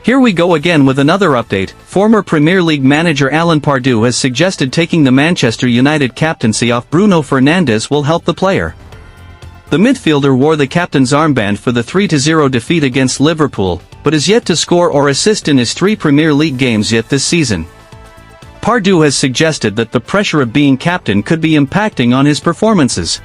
Here we go again with another update. Former Premier League manager Alan Pardew has suggested taking the Manchester United captaincy off Bruno Fernandes will help the player. The midfielder wore the captain's armband for the 3-0 defeat against Liverpool, but is yet to score or assist in his 3 Premier League games yet this season. Pardew has suggested that the pressure of being captain could be impacting on his performances.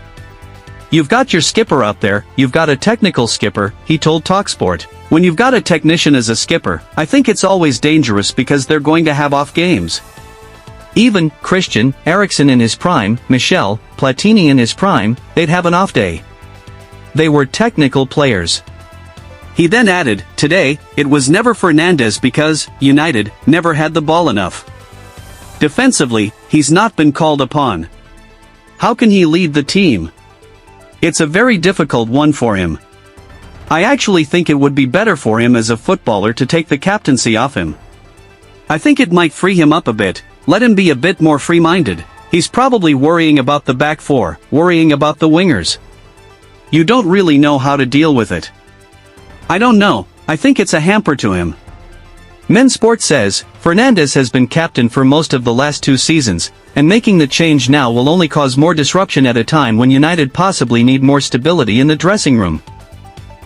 "You've got your skipper out there, you've got a technical skipper," he told TalkSport. "When you've got a technician as a skipper, I think it's always dangerous because they're going to have off games. Even Christian Eriksen in his prime, Michel Platini in his prime, they'd have an off day. They were technical players." He then added, "Today, it was never Fernandes because United never had the ball enough. Defensively, he's not been called upon. How can he lead the team? It's a very difficult one for him. I actually think it would be better for him as a footballer to take the captaincy off him. I think it might free him up a bit, let him be a bit more free-minded. He's probably worrying about the back four, worrying about the wingers. You don't really know how to deal with it. I don't know, I think it's a hamper to him." Men Sport says, Fernandes has been captain for most of the last 2 seasons, and making the change now will only cause more disruption at a time when United possibly need more stability in the dressing room.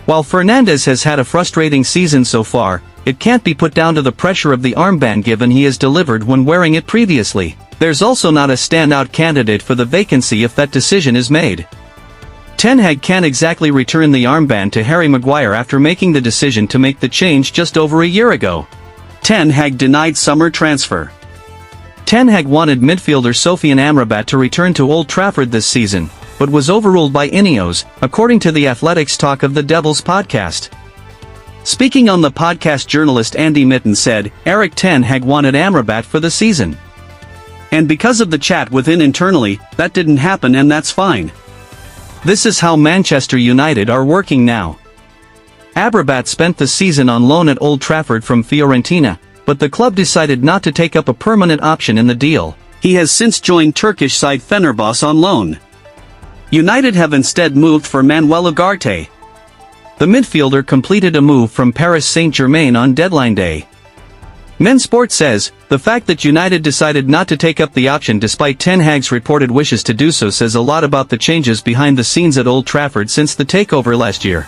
While Fernandes has had a frustrating season so far, it can't be put down to the pressure of the armband given he has delivered when wearing it previously. There's also not a standout candidate for the vacancy if that decision is made. Ten Hag can't exactly return the armband to Harry Maguire after making the decision to make the change just over a year ago. Ten Hag denied summer transfer. Ten Hag wanted midfielder Sofiane Amrabat to return to Old Trafford this season, but was overruled by Ineos, according to the Athletics Talk of the Devils podcast. Speaking on the podcast, journalist Andy Mitten said, Erik ten Hag wanted Amrabat for the season. And because of the chat within internally, that didn't happen, and that's fine. This is how Manchester United are working now. Amrabat spent the season on loan at Old Trafford from Fiorentina, but the club decided not to take up a permanent option in the deal. He has since joined Turkish side Fenerbahçe on loan. United have instead moved for Manuel Ugarte. The midfielder completed a move from Paris Saint-Germain on deadline day. Men Sport says, the fact that United decided not to take up the option despite Ten Hag's reported wishes to do so says a lot about the changes behind the scenes at Old Trafford since the takeover last year.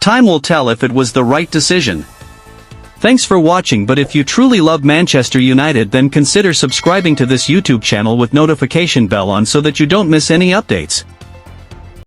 Time will tell if it was the right decision. Thanks for watching, but if you truly love Manchester United, then consider subscribing to this YouTube channel with notification bell on so that you don't miss any updates.